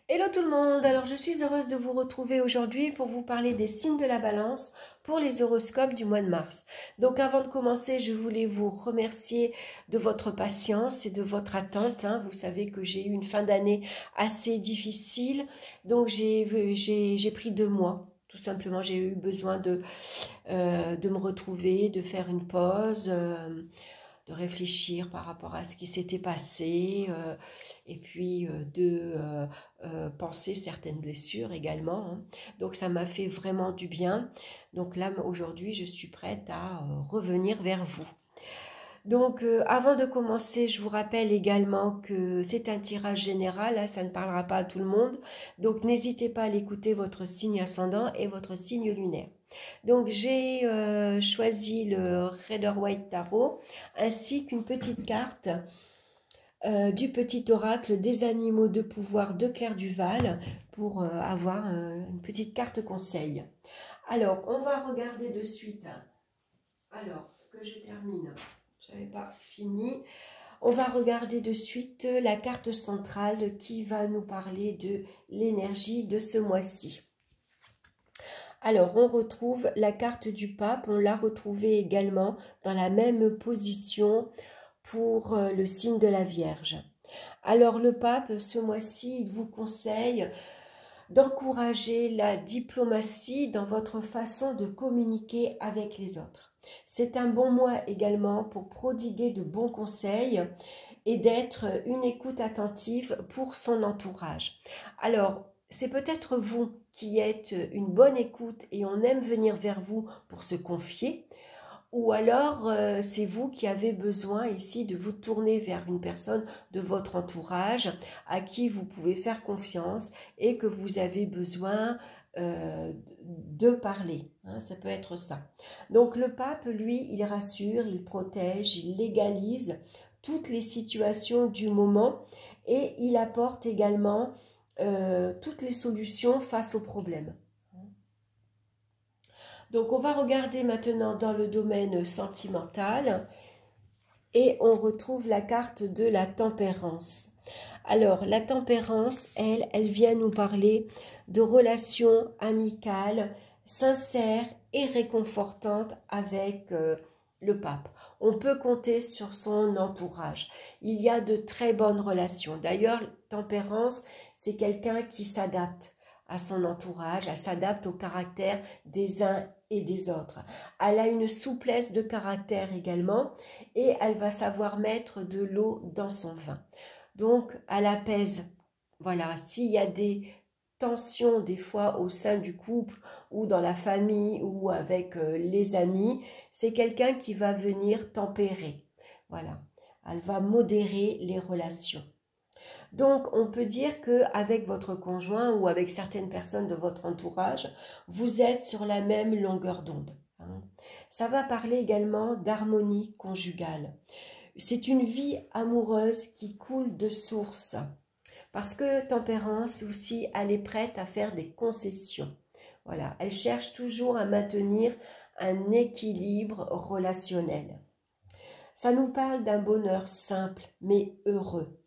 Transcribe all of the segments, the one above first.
Hello tout le monde, alors je suis heureuse de vous retrouver aujourd'hui pour vous parler des signes de la balance pour les horoscopes du mois de mars. Donc avant de commencer, je voulais vous remercier de votre patience et de votre attente. Vous savez que j'ai eu une fin d'année assez difficile, donc j'ai pris 2 mois. Tout simplement, j'ai eu besoin de me retrouver, de faire une pause. De réfléchir par rapport à ce qui s'était passé et puis de penser certaines blessures également. Donc ça m'a fait vraiment du bien. Donc là, aujourd'hui, je suis prête à revenir vers vous. Donc avant de commencer, je vous rappelle également que c'est un tirage général, ça ne parlera pas à tout le monde. Donc n'hésitez pas à l'écouter, votre signe ascendant et votre signe lunaire. Donc j'ai choisi le Rider-Waite Tarot ainsi qu'une petite carte du petit oracle des animaux de pouvoir de Claire Duval pour avoir une petite carte conseil. Alors on va regarder de suite. Alors que je termine, je n'avais pas fini. On va regarder de suite la carte centrale qui va nous parler de l'énergie de ce mois-ci. Alors, on retrouve la carte du pape, on l'a retrouvée également dans la même position pour le signe de la Vierge. Alors, le pape, ce mois-ci, il vous conseille d'encourager la diplomatie dans votre façon de communiquer avec les autres. C'est un bon mois également pour prodiguer de bons conseils et d'être une écoute attentive pour son entourage. Alors, c'est peut-être vous qui êtes une bonne écoute et on aime venir vers vous pour se confier, ou alors c'est vous qui avez besoin ici de vous tourner vers une personne de votre entourage à qui vous pouvez faire confiance et que vous avez besoin de parler. Ça peut être ça. Donc le pape, lui, il rassure, il protège, il légalise toutes les situations du moment et il apporte également toutes les solutions face aux problèmes. Donc on va regarder maintenant dans le domaine sentimental et on retrouve la carte de la tempérance. Alors la tempérance, elle vient nous parler de relations amicales, sincères et réconfortantes avec le pape. On peut compter sur son entourage. Il y a de très bonnes relations. D'ailleurs, tempérance, c'est quelqu'un qui s'adapte à son entourage, elle s'adapte au caractère des uns et des autres. Elle a une souplesse de caractère également et elle va savoir mettre de l'eau dans son vin. Donc, elle apaise. Voilà, s'il y a des tensions des fois au sein du couple ou dans la famille ou avec les amis, c'est quelqu'un qui va venir tempérer. Voilà, elle va modérer les relations. Donc, on peut dire qu'avec votre conjoint ou avec certaines personnes de votre entourage, vous êtes sur la même longueur d'onde. Ça va parler également d'harmonie conjugale. C'est une vie amoureuse qui coule de source. Parce que tempérance aussi, elle est prête à faire des concessions. Voilà, elle cherche toujours à maintenir un équilibre relationnel. Ça nous parle d'un bonheur simple mais heureux.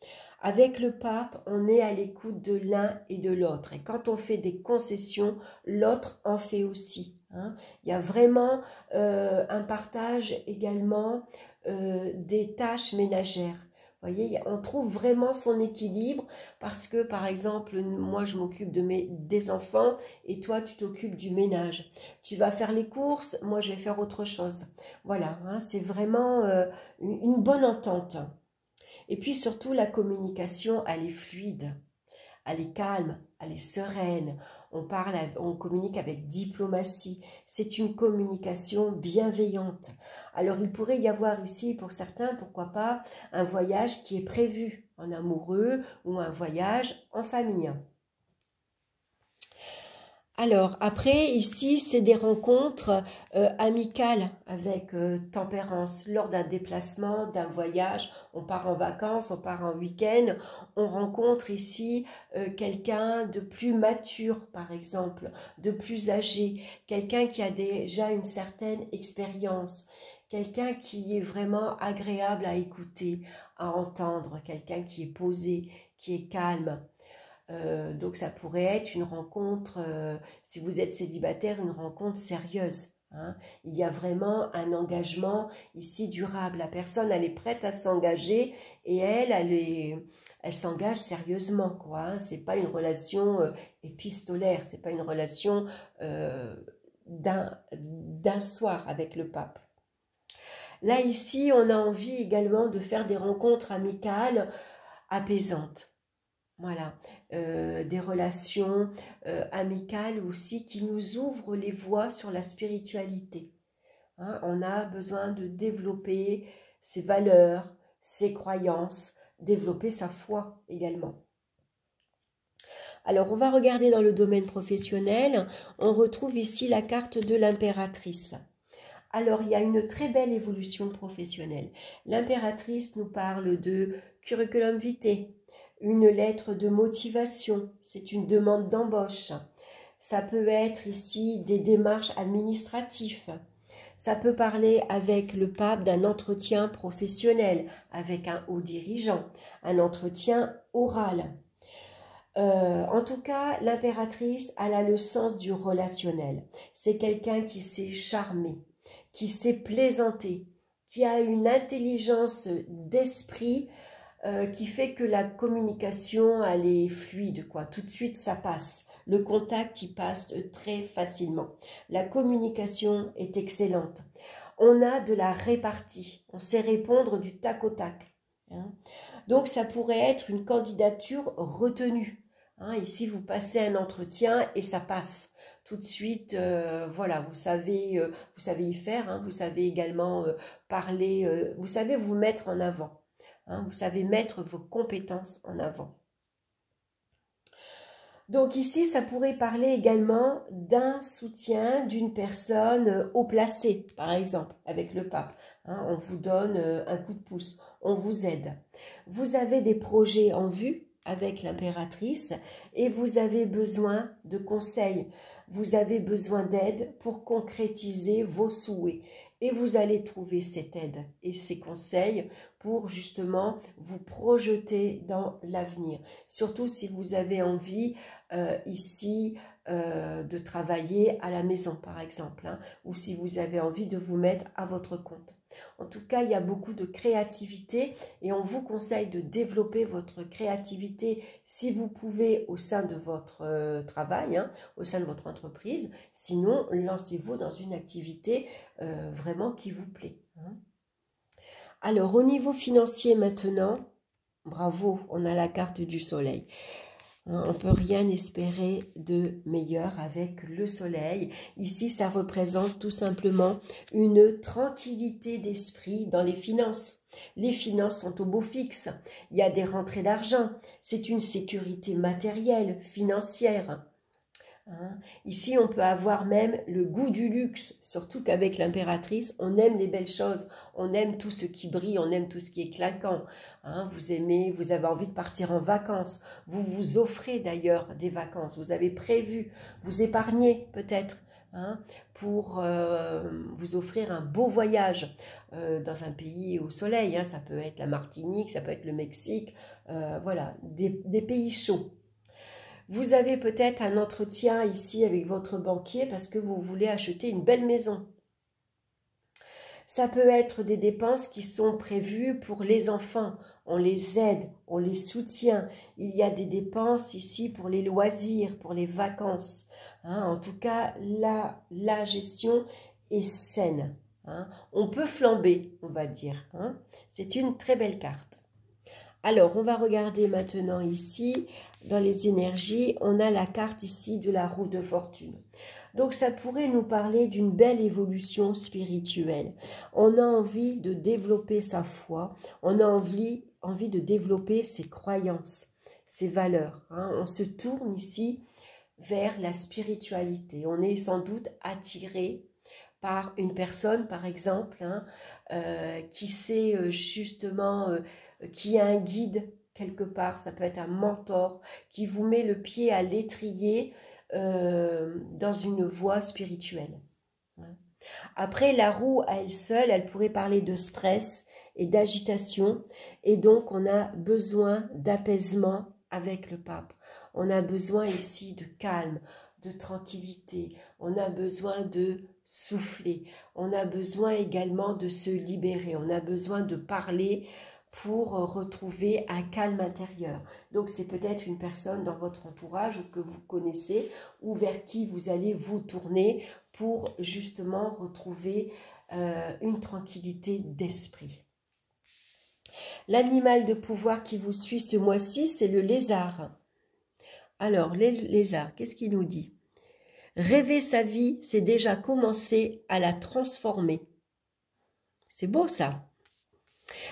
Avec le pape, on est à l'écoute de l'un et de l'autre. Et quand on fait des concessions, l'autre en fait aussi. Il y a vraiment un partage également des tâches ménagères. Vous voyez, on trouve vraiment son équilibre parce que, par exemple, moi, je m'occupe des enfants et toi, tu t'occupes du ménage. Tu vas faire les courses, moi, je vais faire autre chose. Voilà, c'est vraiment une bonne entente. Et puis surtout, la communication, elle est fluide, elle est calme, elle est sereine. On communique avec diplomatie. C'est une communication bienveillante. Alors, il pourrait y avoir ici, pour certains, pourquoi pas, un voyage qui est prévu en amoureux ou un voyage en famille. Alors, après, ici, c'est des rencontres amicales avec tempérance. Lors d'un déplacement, d'un voyage, on part en vacances, on part en week-end, on rencontre ici quelqu'un de plus mature, par exemple, de plus âgé, quelqu'un qui a déjà une certaine expérience, quelqu'un qui est vraiment agréable à écouter, à entendre, quelqu'un qui est posé, qui est calme. Donc ça pourrait être une rencontre, si vous êtes célibataire, une rencontre sérieuse. Hein. Il y a vraiment un engagement ici durable. La personne, elle est prête à s'engager et elle s'engage sérieusement, quoi. Hein. C'est pas une relation épistolaire, c'est pas une relation d'un soir avec le pape. Là, ici, on a envie également de faire des rencontres amicales apaisantes. Voilà, des relations amicales aussi qui nous ouvrent les voies sur la spiritualité. Hein, on a besoin de développer ses valeurs, ses croyances, développer sa foi également. Alors, on va regarder dans le domaine professionnel. On retrouve ici la carte de l'impératrice. Alors, il y a une très belle évolution professionnelle. L'impératrice nous parle de curriculum vitae, une lettre de motivation, c'est une demande d'embauche. Ça peut être ici des démarches administratives. Ça peut parler avec le pape d'un entretien professionnel, avec un haut dirigeant, un entretien oral. En tout cas, l'impératrice, elle a le sens du relationnel. C'est quelqu'un qui sait charmer, qui sait plaisanter, qui a une intelligence d'esprit qui fait que la communication, elle est fluide, quoi. Tout de suite, ça passe. Le contact, il passe très facilement. La communication est excellente. On a de la répartie. On sait répondre du tac au tac. Hein. Donc, ça pourrait être une candidature retenue. Hein. Ici, vous passez un entretien et ça passe. Tout de suite, voilà, vous savez y faire. Hein. Vous savez également parler. Vous savez vous mettre en avant. Hein, vous savez mettre vos compétences en avant. Donc ici, ça pourrait parler également d'un soutien d'une personne haut placée, par exemple, avec le pape. Hein, on vous donne un coup de pouce, on vous aide. Vous avez des projets en vue avec l'impératrice et vous avez besoin de conseils. Vous avez besoin d'aide pour concrétiser vos souhaits. Et vous allez trouver cette aide et ces conseils pour justement vous projeter dans l'avenir. Surtout si vous avez envie ici de travailler à la maison par exemple, hein, ou si vous avez envie de vous mettre à votre compte. En tout cas, il y a beaucoup de créativité et on vous conseille de développer votre créativité si vous pouvez au sein de votre travail, hein, au sein de votre entreprise. Sinon, lancez-vous dans une activité vraiment qui vous plaît. Hein. Alors, au niveau financier maintenant, bravo, on a la carte du soleil. On ne peut rien espérer de meilleur avec le soleil. Ici, ça représente tout simplement une tranquillité d'esprit dans les finances. Les finances sont au beau fixe. Il y a des rentrées d'argent. C'est une sécurité matérielle, financière. Hein. Ici, on peut avoir même le goût du luxe, surtout qu'avec l'impératrice, on aime les belles choses, on aime tout ce qui brille, on aime tout ce qui est clinquant. Hein. Vous aimez, vous avez envie de partir en vacances, vous vous offrez d'ailleurs des vacances, vous avez prévu, vous épargnez peut-être hein, pour vous offrir un beau voyage dans un pays au soleil. Hein. Ça peut être la Martinique, ça peut être le Mexique, voilà, des pays chauds. Vous avez peut-être un entretien ici avec votre banquier parce que vous voulez acheter une belle maison. Ça peut être des dépenses qui sont prévues pour les enfants. On les aide, on les soutient. Il y a des dépenses ici pour les loisirs, pour les vacances. Hein, en tout cas, la gestion est saine. Hein. On peut flamber, on va dire. Hein. C'est une très belle carte. Alors, on va regarder maintenant ici, dans les énergies, on a la carte ici de la roue de fortune. Donc, ça pourrait nous parler d'une belle évolution spirituelle. On a envie de développer sa foi, on a envie de développer ses croyances, ses valeurs. Hein. On se tourne ici vers la spiritualité. On est sans doute attiré par une personne, par exemple, hein, qui sait justement... qui a un guide quelque part, ça peut être un mentor qui vous met le pied à l'étrier dans une voie spirituelle. Après, la roue à elle seule, elle pourrait parler de stress et d'agitation et donc on a besoin d'apaisement avec le pape. On a besoin ici de calme, de tranquillité. On a besoin de souffler. On a besoin également de se libérer. On a besoin de parler pour retrouver un calme intérieur. Donc c'est peut-être une personne dans votre entourage ou que vous connaissez ou vers qui vous allez vous tourner pour justement retrouver une tranquillité d'esprit. L'animal de pouvoir qui vous suit ce mois-ci, c'est le lézard. Alors, les lézards, qu'est-ce qu'il nous dit? Rêver sa vie, c'est déjà commencer à la transformer. C'est beau ça.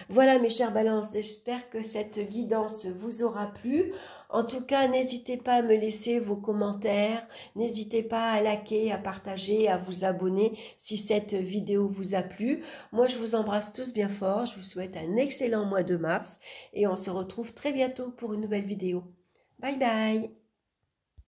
Voilà mes chers balances, j'espère que cette guidance vous aura plu. En tout cas, n'hésitez pas à me laisser vos commentaires, n'hésitez pas à liker, à partager, à vous abonner si cette vidéo vous a plu. Moi, je vous embrasse tous bien fort, je vous souhaite un excellent mois de mars et on se retrouve très bientôt pour une nouvelle vidéo. Bye bye!